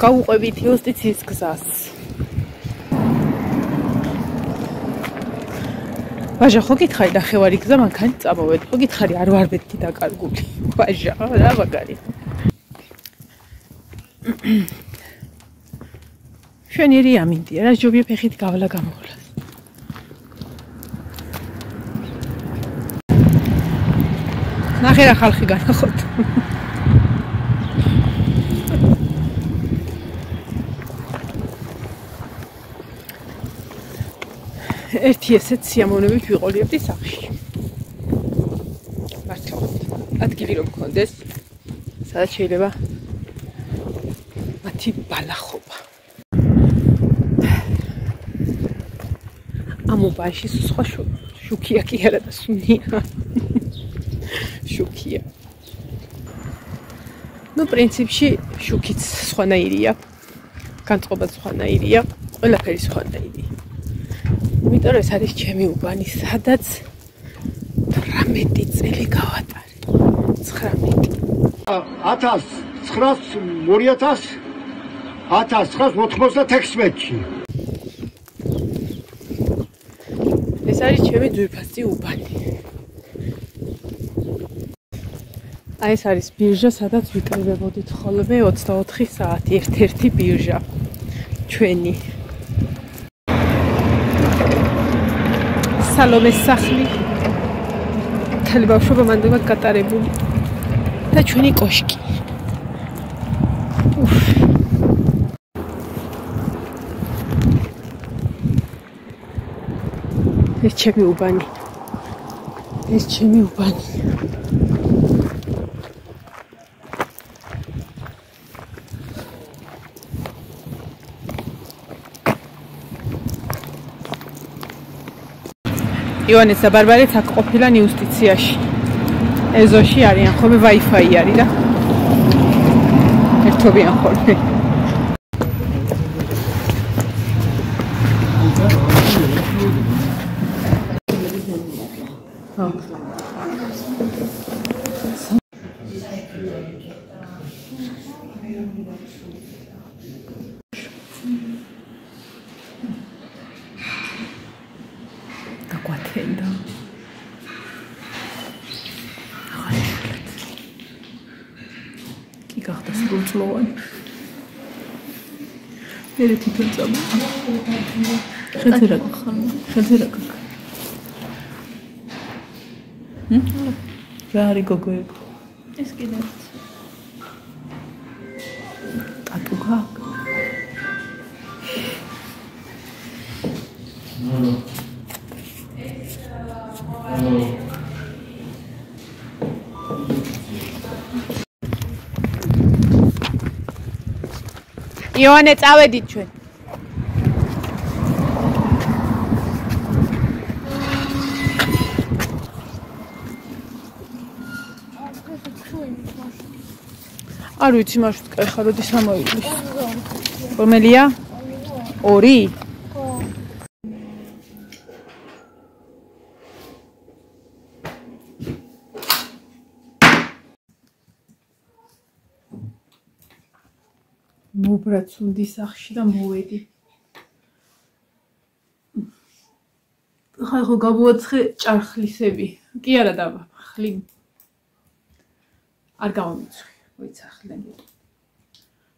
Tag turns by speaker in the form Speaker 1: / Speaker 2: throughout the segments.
Speaker 1: გავუყვებით იუსტიციის გზას. ვაჟა, ხო გითხარი ნახევარი გზა მანქანით წამოვედ, ხო გითხარი არ ვარ მეთქი დაკარგული. ვაჟა, რა მაგარი. შვენიერი ამინდია, რა ჯობია ფეხით გავლა გამოვლას. ნახე რა ხალხი განახოთ. ერთი ესეც სიამოვნებით ვიყოლიებდი სახლში. მართლა ადგილი რომ მქონდეს, სადაც შეიძლება მათი ბალახობა. ამ უბანში სხვა შუქია კი არა და სუნია. შუქია. ნუ პრინციპში შუქიც სხვანაირია. განწყობაც სხვანაირია, ყველაფერი სხვანაირია. იმიტომ რომ ეს არის ჩემი უბანი, სადაც 18 წელი გავატარე. 19.
Speaker 2: 1996-ში.
Speaker 1: ეს არის ჩემი ძვირფასი უბანი. აი ეს არის ბირჟა, სადაც ვიკრიბებოდით ხოლმე 24 საათი, ერთ-ერთი ბირჟა. ჩვენი. სალომეს სახლი. მთელი ბავშვობა მანდ გატარებული. და ჩვენი კოშკი. ეს ჩემი უბანი. ეს ჩემი უბანი. ივანეს და ბარბარეთ აქ ყოფილან იუსტიციაში. ეზოში არიან ხოლმე Wi-Fi არის და ერთობიან ხოლმე. გაგვათენდა. კი გახდა სრულწლოვანი. მე თვითონ წამო. ხელზე რა გახარ? ხელზე რა გახარ? რა არის გოგოები?
Speaker 3: ეს კიდევ.
Speaker 1: ტატუ გაქვს? ივანე, წავედით ჩვენ. არ ვიცი მარშრუტი კაი ხარ, როდის ამოივლის. რომელია? 2? მობრაცუნდი სახში და მოვედი. ხო გამოვაცხე ჭარხლისები. კი არა და ხლი. არ გამომიცხვი, ვიცახლენ.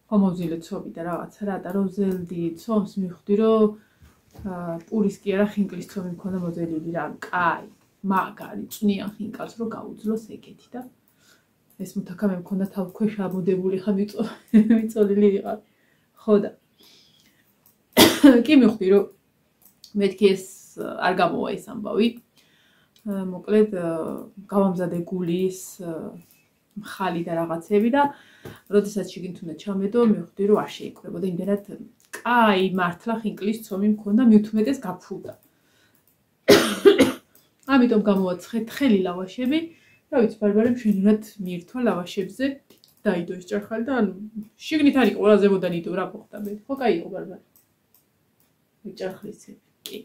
Speaker 1: ხომოვზილე ცობი და რაღაცა რა და როზელდი ცომს მივხვდი რომ პურის კი არა ხინკლის ცომი მქონდა მოძელილი რა. კაი, მაგარი წვნიან ხინკალს რომ გაუძლოს ეგეთი და ეს მუთაკა მე მქონდა თავქვეშ ამოდებული ხა მიწოლილი ვიყავ. ხო და კი მივხვდი რომ მეთქი ეს არ გამოვა ეს ამბავი. მოკლედ გავამზადე გულის მხალი და რაღაცები და როდესაც შიგნით უნდა ჩამედო, მივხვდი რომ არ შეიკრებოდა იმდენად კაი მართლა ხინკლის ცომი მქონდა, მithumetes გაფუდა. ამიტომ გამოვაცხე თხელი ლავაშები. რა ვიცი, ბარბარე მშვენივრად მიირთვა ლავაშებზე, დაიდო ეს ჭარხალი და ანუ შიგნით არის ყველა ზემოდან იდო რა მოხდა მე. ხო, კაი იყო ბარბარე. ჭარხლისები. კი.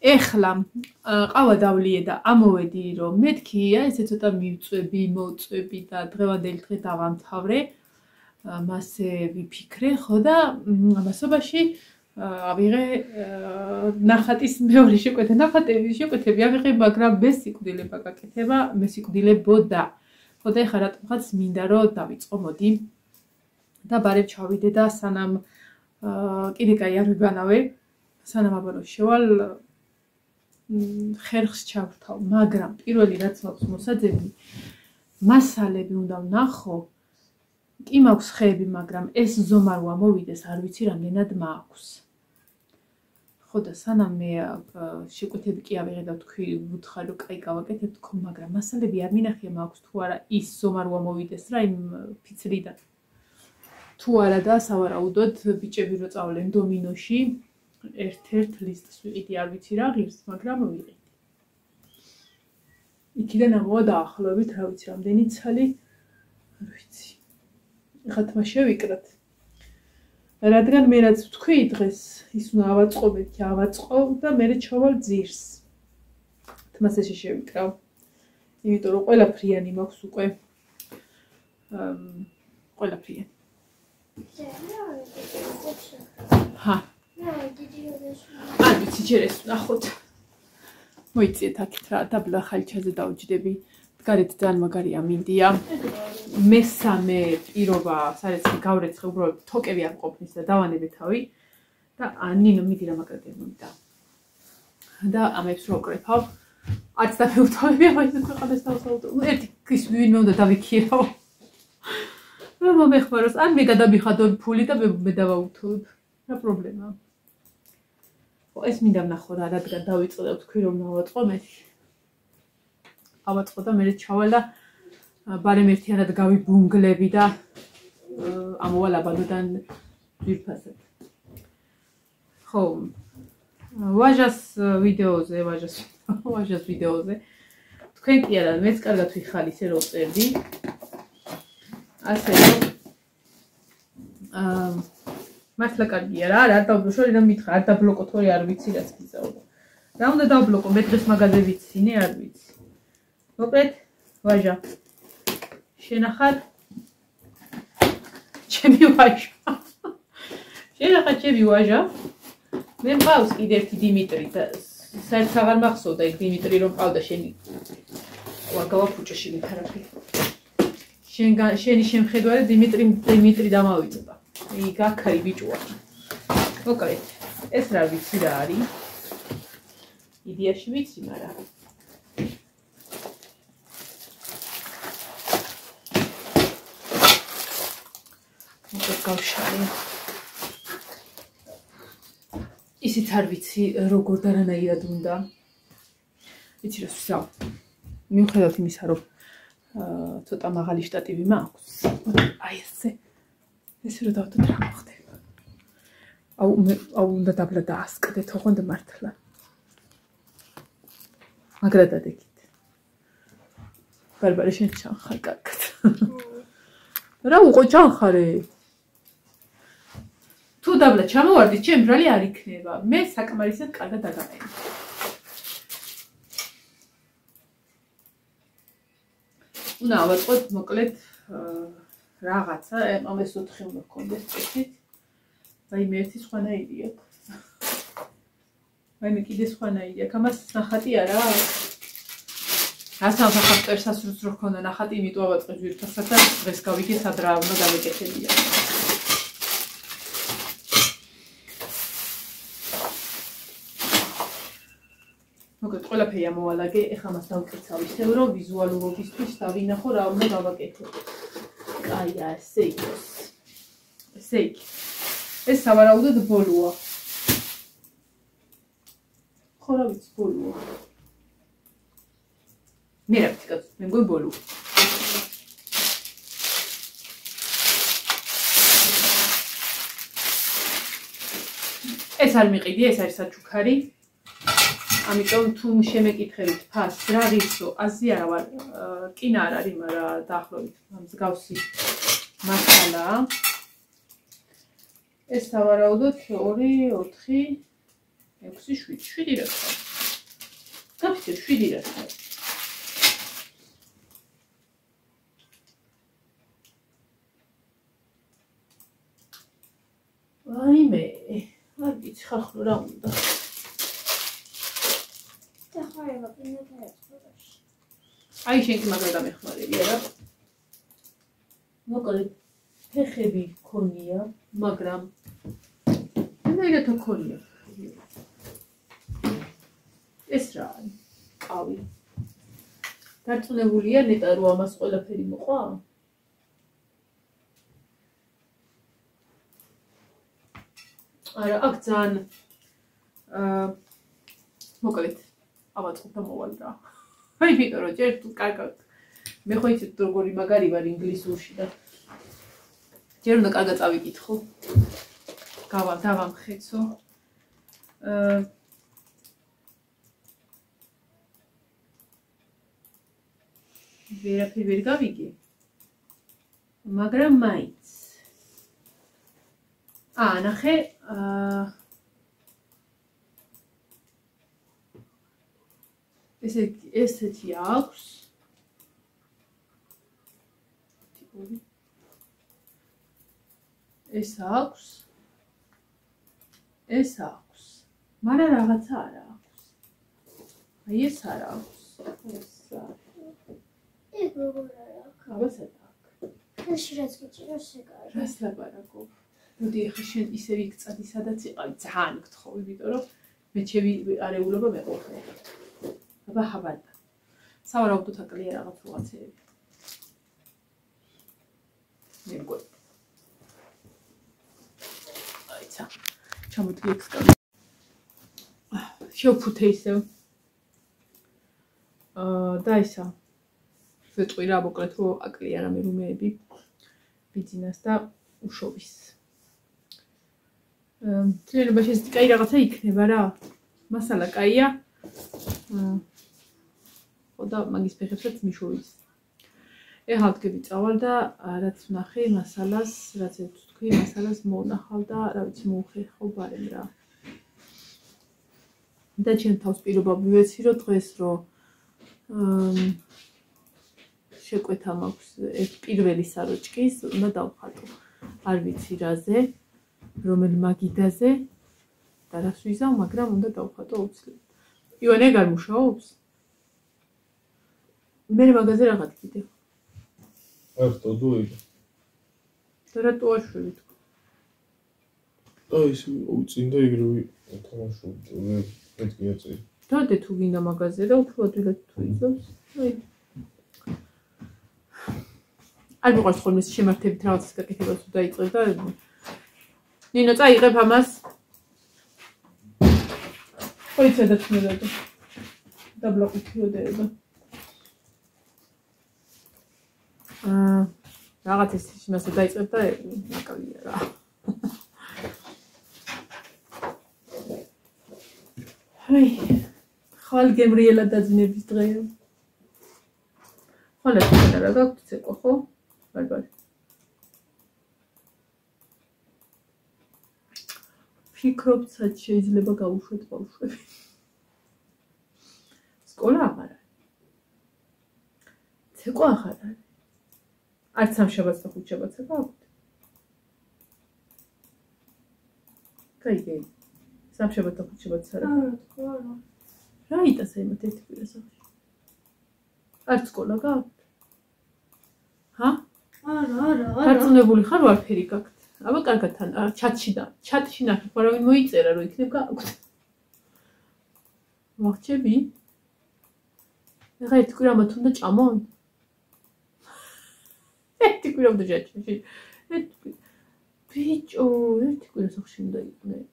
Speaker 1: ეხლა ყავა დავლიე და ამოვედი რომ მეთქი, ესე ცოტა მივწვევი, მოწვევი და დღევანდელი დღე დავამთავრე. მასე ვიფიქრე, ხო და ამასობაში ავიღე ნახატის მეორე შეკვეთა, ნახატების შეკვეთები ავიღე, მაგრამ მე სიკვდილება გაკეთება, მე სიკვდილებოდა. ხო და ეხლა რატომღაც მინდა რომ დავიწყო, მოდი. და ბარემ ჩავიდე და სანამ კიდე კაი არ ვიბანავე, სანამ აბანო შევალ ხერხს ჩავრთავ, მაგრამ პირველი რაც მაქვს მოსაძებნი, მასალები უნდა ვნახო. კი მაქვს ხეები, მაგრამ ეს ზომა რო ამოვიდეს, არ ვიცი რამდენად მაქვს. ხო და სანამ მე შეკვეთები კი ავიღე და თქვი, ვუთხარ რომ კაი გავაკეთებ, თქო, მაგრამ მასალები არ მინახია მაქვს თუ არა ის ზომა რო ამოვიდეს რა იმ ფიცრიდან. თუ არა და სავარაუდოდ ბიჭები რო წავლენ დომინოში, ერთ-ერთ ლისტს ვიყიდი, არ ვიცი რა ღირს, მაგრამ ვიყიდი. იქიდან ამოვა დაახლოებით, რა ვიცი, რამდენი ცალი, არ ვიცი. ეხლა თმა შევიკრათ. რადგან მე რაც ვთქვი დღეს, ის უნდა ავაწყო, მეთქი ავაწყო და მე ჩავალ ძირს. თმას ესე შევიკრავ. იმიტომ რომ ყველაფრიანი მაქვს უკვე. ყველაფრიანი. ჰა. არ ვიცი, ჯერ ეს ვნახოთ. მოიწიეთ აქეთ რა, დაბლა ხალიჩაზე დავჯდები. გარეთ ძალიან მაგარია მინდია. მესამე პირობა, სარეცხი გავრეცხე, უბრალოდ თოკები არ ყოფნის და დავანებე თავი და ნინო მიდი რა მაგარია მომდა. და ამებს რო აკრეფავ, არც დამეუთავები, ამაინც ქვეყანას დავსაუბრობ. ერთი ის ვინმე უნდა დავიქირავ. რა მომეხმაროს, ან მე გადამიხადო ფული და მე დავაუთოვებ. რა პრობლემაა? ეს მინდა ვნახო რა, რადგან დავიწყე და ვთქვი რომ დავაწყო მე. ავაწყო და მე ჩავალ და ბარემ ერთიანად გავიბუნგლები და ამოვალ აბანოდან ძვირფასად. ხო, ვაჟას ვიდეოზე თქვენ კი არა, მეც კარგად ვიხარ ისე რომ წერდი. ასე რომ მართლა კარგია რა, არ დავბრუშო, და მითხრა, არ დაბლოკო თორე არ ვიცი რაც გიზავდა. რა უნდა დაბლოკო, მე დღეს მაგაზე ვიცინე, არ ვიცი. მოკლედ, ვაჟა. შენახარ ჩემი ვაჟა. შენახარ ჩემი ვაჟა. მე მყავს კიდე ერთი დიმიტრი და საერთოდ აღარ მახსოვდა იქ დიმიტრი რომ მყავდა შენი. ვაგავაფუჭო შენი თერაპია. შენი შემხედვარი დიმიტრი დამავიწყდა. იქ აქარი ბიჭოა. მოკლედ, ეს რა ვიცი რა არის? იდეაში ვიცი, მაგრამ გავშალე. ისიც არ ვიცი როგორ და რანაირად უნდა. ვიცი რა ვსავ. მიუხედავად იმისა, რომ ცოტა მაღალი შტატივი მაქვს. აი ესე. ესე რომ დავდოთ რა მოხდება. აუ უნდა დაბლა დაასკდეთ, ოღონდ მართლა. მაგრა დადეკით. ბარბარე შენ ჩანხარ კარგად. რა უყო ჩანხარე? თუ დაბლა ჩამოვარდი, ჩემ ბრალი არ იქნება. მე საკმარისად კარგად დაგაყენე. უნდა ავაწყოთ მოკლედ რაღაცა, ამას 4 უნდა გქონდეს წესით. აი მე ერთი სხვანაირი აქვს. აი მე კიდე სხვანაირი აქვს. ამას ნახატი არა აქვს. ასთან საფაქტორს ასრულს რო ქონდა ნახატი, იმიტომ ავაწყე ძვირფასად და დღეს გავიგე სად რა უნდა გამეკეთებია. მოკლედ ყველაფერი ამოვალაგე, ეხლა მას დავკეცავ ისევ რომ ვიზუალურობისთვის დავინახო რა უნდა გავაკეთო. კაია, ესე იყოს. ესე იგი. ეს სავარაუდოდ ბოლოა. ხო რა ვიცი, ბოლოა. მე რა ვიცი, კაცო, მე მგონი ბოლოა. ეს არ მიყიდი, ეს არის საჩუქარი. ამიტომ თუ შემეკითხებით ფასს რა ღირსო, აზი არა ვარ, კინა არ არის, მაგრამ დაახლოებით მსგავსი მასალაა. ეს სავარაუდოდ 2, 4, 6, 7 რა ხარ. გაფიცე 7 რა ხარ. ვაიმე, არ ვიცი ხალხო რა უნდა.
Speaker 2: დახარება პირნათა ეცხოვაში.
Speaker 1: აი შენ კი მაგრამ დამეხმარები არა? მოკლედ ფეხები ქონია, მაგრამ ნაირად ქონია. ეს რა არის? ყავი. დარწმუნებულია ნეტა რომ ამას ყველაფერი მოყვა? არა, აქ ძალიან მოკლედ ავაწყობ და მოვალ რა. აი ვიტო რომ ჯერ თუ კარგად მე ხო იცით როგორი მაგარი ვარ ინგლისურში და ჯერ უნდა კარგად წავიკითხო. დავამხეცო. ვერაფერი ვერ გავიგე. მაგრამ მაინც. ნახე, ესეთი აქვს. ეს აქვს. ეს აქვს. მაგრამ რაღაცა არ აქვს. აი ეს არ აქვს. ეს
Speaker 2: ეს როგორ არა?
Speaker 1: გავასადა აქ.
Speaker 2: ეს რაც გიჭიროს ეგაა.
Speaker 1: რას ლაპარაკობ? მოდი ახლა შენ ისე ვიქცადი სადაც იყავი ძალიან გთხოვი, იმიტომ რომ მე ჩემი არეულობა მეყოხე. აბა ხაბადა. სავარაუდოდ აკლია რაღაც რაღაცეები. მე მგონი. აიცა. ჩამოდი ექსკავი. შევფუთე ისევ. და ისა. ვეტყვი რა მოკლედ რომ აკლია რამე რუმეები. ბიძინას და უშოვის. თლიანობაში ეს კაი რაღაცა იქნება რა. მასალა კაია. ხოდა მაგის ფეხებსაც მიშოვის. ეხლა ვდგები წავალ და რაც ვნახე მასალას, რაც თქვი, მასალას მოვნახავ და რა ვიცი მოუხერხავ ბარემ რა. და ჩემ თავს პირობა მივეცირო დღეს რომ შეკვეთა მაქვს ეს პირველი საროჭკის უნდა დავხატო. არ ვიცი რაზე, რომელ მაგიდაზე და რას ვიზავ, მაგრამ უნდა დავხატო უცლებად. ივანე გარ მუშაობს? მე მაგაზე რაღაც კიდევ.
Speaker 3: ახლა დუები.
Speaker 1: და რატო აშველი თქვა?
Speaker 3: და ის უწინდა იგრივი თამაშობ მე მეთქია წი.
Speaker 1: დადე თუ გინდა მაგაზე და უფრო ადვილად თუ იზავს. აი. არ მიყვარს ხოლმე შემართებით რაღაცას გაკეთებას თუ დაიწყებ და ნინო წაიღებ ამას. ხო იცოდეთ მე და დაბლოკირდება. რაღაც ის იმასე დაიწყებ და აკალია რა. აი, ხვალ გემრიელა დაძინების დღეა. ხვალ ეს რა გაქვთ ცეკვა ხო? ბარბარე. ფიქრობ, სად შეიძლება გავუშვათ ბავშვები. სკოლა აღარ არის. ცეკვა აღარ არის. არც სამშაბათს და ხუთშაბათს გაქვთ. კაი. სამშაბათ და ხუთშაბათს არა.
Speaker 2: არა.
Speaker 1: რა იტას აიმათ ერთი კვირასახში? არც სკოლა გაქვთ? ჰა?
Speaker 2: არა.
Speaker 1: დარწმუნებული ხარ ვარფერი გაქვთ? აბა კარგად თან ჩატში ნახე ხო არავინ მოიწერა რომ იქნებ გაქვთ. ვახჩები? ეხლა ერთი კვირა მათ უნდა ჭამონ? ერთი კვირა უნდა ჯაჭვში. ბიჭო, ერთი კვირა სახში უნდა იყვნენ.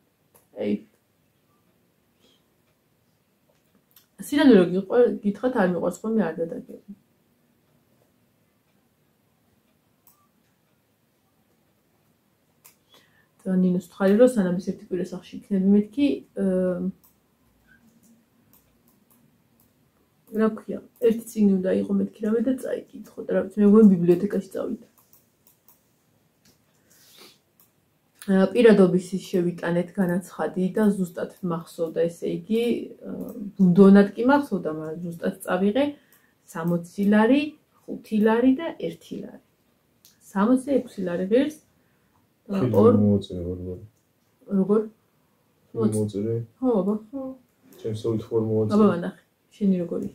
Speaker 1: აი. სინამდვილე გითხრათ არ მიყვარს ხოლმე არ დადაგები. და ნინოს ვთქვი რომ სანამ ეს ერთი კვირა სახში იქნები მეთქი რა ქვია, ერთი წიგნი უნდა იყო მეთქი რამე და წაიკითხო და რა ვიცი მე მგონი ბიბლიოთეკაში წავიდე. პირადობის შევიტანეთ განაცხადი და ზუსტად მახსოვდა ესე იგი ბუნდონად კი მახსოვდა, მაგრამ ზუსტად წავიღე 60 ლარი, 5 ლარი და 1 ლარი. 66 ლარი ღირს ორ როგორ?
Speaker 3: მოწერე.
Speaker 1: ხო, აბა.
Speaker 3: ჩემსავით ხوار მოვაწერე.
Speaker 1: აბა ნახე. შენი როგორი?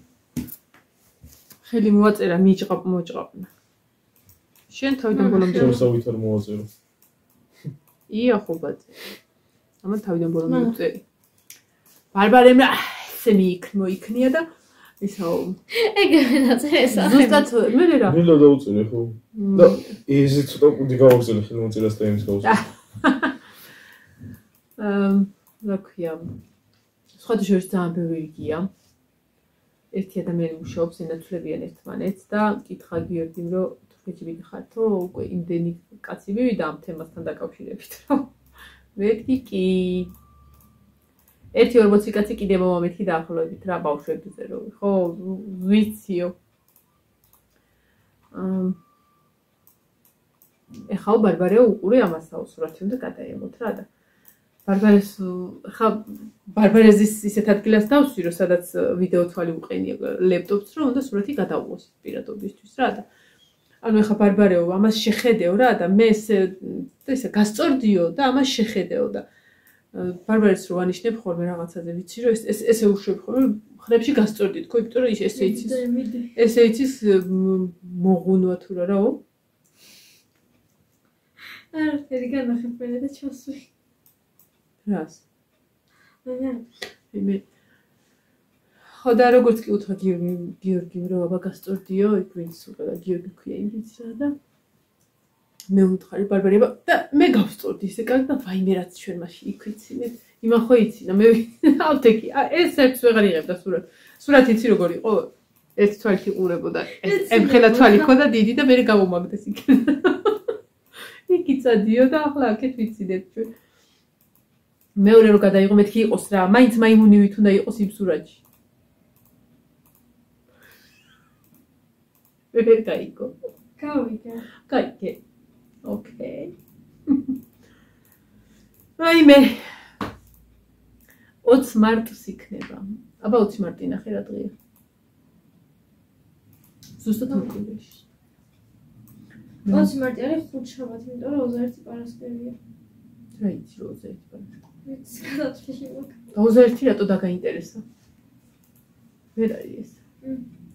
Speaker 1: ხელი მოვაწერა, მოჭყავნა. შენ თავიდან ბოლომდე.
Speaker 3: ჩემსავით არ მოვაწერე.
Speaker 1: ია ხო ბაძე. ამან თავიდან ბოლომდე ვწერი. ბარბარემ ესე მოიქნია და ისაო.
Speaker 2: ეგრევე დაწერესა.
Speaker 1: ზუსტად მე რა.
Speaker 3: ნელა დაუწერე ხო? და ეს ცოტა კუდი გავაგზავნე ხელ მოწერას და იმის გავუწერე.
Speaker 1: რა ქვია. სხვათა შორის ძალიან ბევრი რიგია. ერთი ადამიანი მუშაობს ენაცვლებიან ერთმანეთს და კითხა გიორგიმ რომ თურქეთში მიდიხართო უკვე იმდენი კაცი მივიდა ამ თემასთან დაკავშირებით რომ მეთქი კი 1-40 კაცი კიდე მომამეთქი დაახლოებით რა ბავშვებზე რო ხო ვიციო ეხლა ბარბარე უყურე ამასაო სურათი უნდა გადაემოთ რა და ბარბარეს ხა ბარბარეზის ისეთ ადგილას დავსვი რომ სადაც ვიდეო თვალი უყენია ლეპტოპს რომ უნდა სურათი გადაუღოს პირადობისთვის რა და ანუ ეხა ბარბარეო ამას შეხედეო რა და მე ესე გასწორდიო და ამას შეხედეო და ბარბარეს რო ანიშნებ ხოლმე რაღაცაზე ვიცი რომ ესე უშვებ ხოლმე ხრებში გასწორდით ხო იმიტომ რომ ესე იცის მოღუნვა თუ რაო
Speaker 2: არა ფერი განახებია და ჩასვი
Speaker 1: რას?
Speaker 2: მე
Speaker 1: ხო და როგორც კი უთხრა გიორგიმ რომ აბა გასწორდიო იქ ვინც უყურა გიორგი ქვია იმის რა და მე ვუთხარი ბარბარება და მე გავსწორდი ისე კარგი და ვაიმე რაც ჩვენ მასში იქ ვიცი მე იმან ხო იცი და მე ავთეკი ეს ერთს ვეღარ იღებდა სურათი იცი როგორ იყო ერთი თვალით იყურებოდა ემხელა თვალი ქონდა დიდი და მე გავუმაგდეს იქ იქ იცადიო და ახლა აქეთ ვიციდეთ ჩვენ მეორე რო გადაიღო მეთქი იყოს რა მაინც მაიმუნივით უნდა იყოს იმ სურათში ვერ გაიგო
Speaker 2: გავიგე
Speaker 1: გაიგე ოკეი რაიმე 20 მარტს იქნება აბა 20 მარტი ნახე რა დღეა ზუსტად მოკლეში
Speaker 2: 20 მარტი არის ხუთშაბათი იმიტომ რომ 21 პარასკევია
Speaker 1: რა იცი რომ 21 პარასკევია
Speaker 2: ვიცი გადაწყვეტი მოკ
Speaker 1: 21 რატო დაგაინტერესა ვერ არის ეს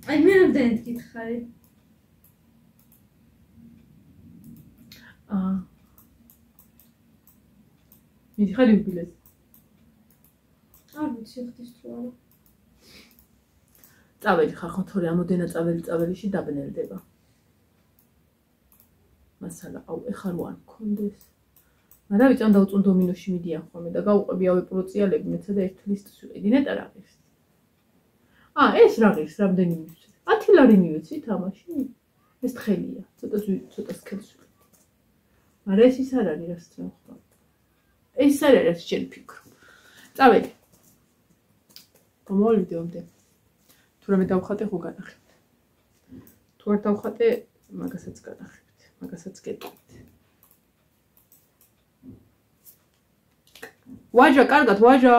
Speaker 2: აი მე რამდენად გითხარი
Speaker 1: მიდიხარ იუბილეს
Speaker 2: არ ვიცი ხდის თუ არა
Speaker 1: წავედი ხარ ხო თორე ამოდენა წაველიში დაბნელდება მასალა აუ ეხა რო არ მქონდეს მაგრამ ვიცი და უწუნ დომინოში მიდიან ხოლმე და გავუყვები ავე პროციალები მეცა და ერთ ლისტს ვიყიდი ნეტა რა ღირს ეს რა ღირს რამდენი მივცეთ 10 ლარი მივეცით ამაში ეს თხელია ცოტა სქელს მაგრამ ეს ის არ არის რაც თქვენ ხვალ ეს არის რაც შენ ფიქრობ წავედი მომოვიდე ამდე თუ რამე დავხატე ხო განახებთ თუ არ დავხატე მაგასაც განახებთ მაგასაც გეტყვით ვაჟა კარგად ვაჟა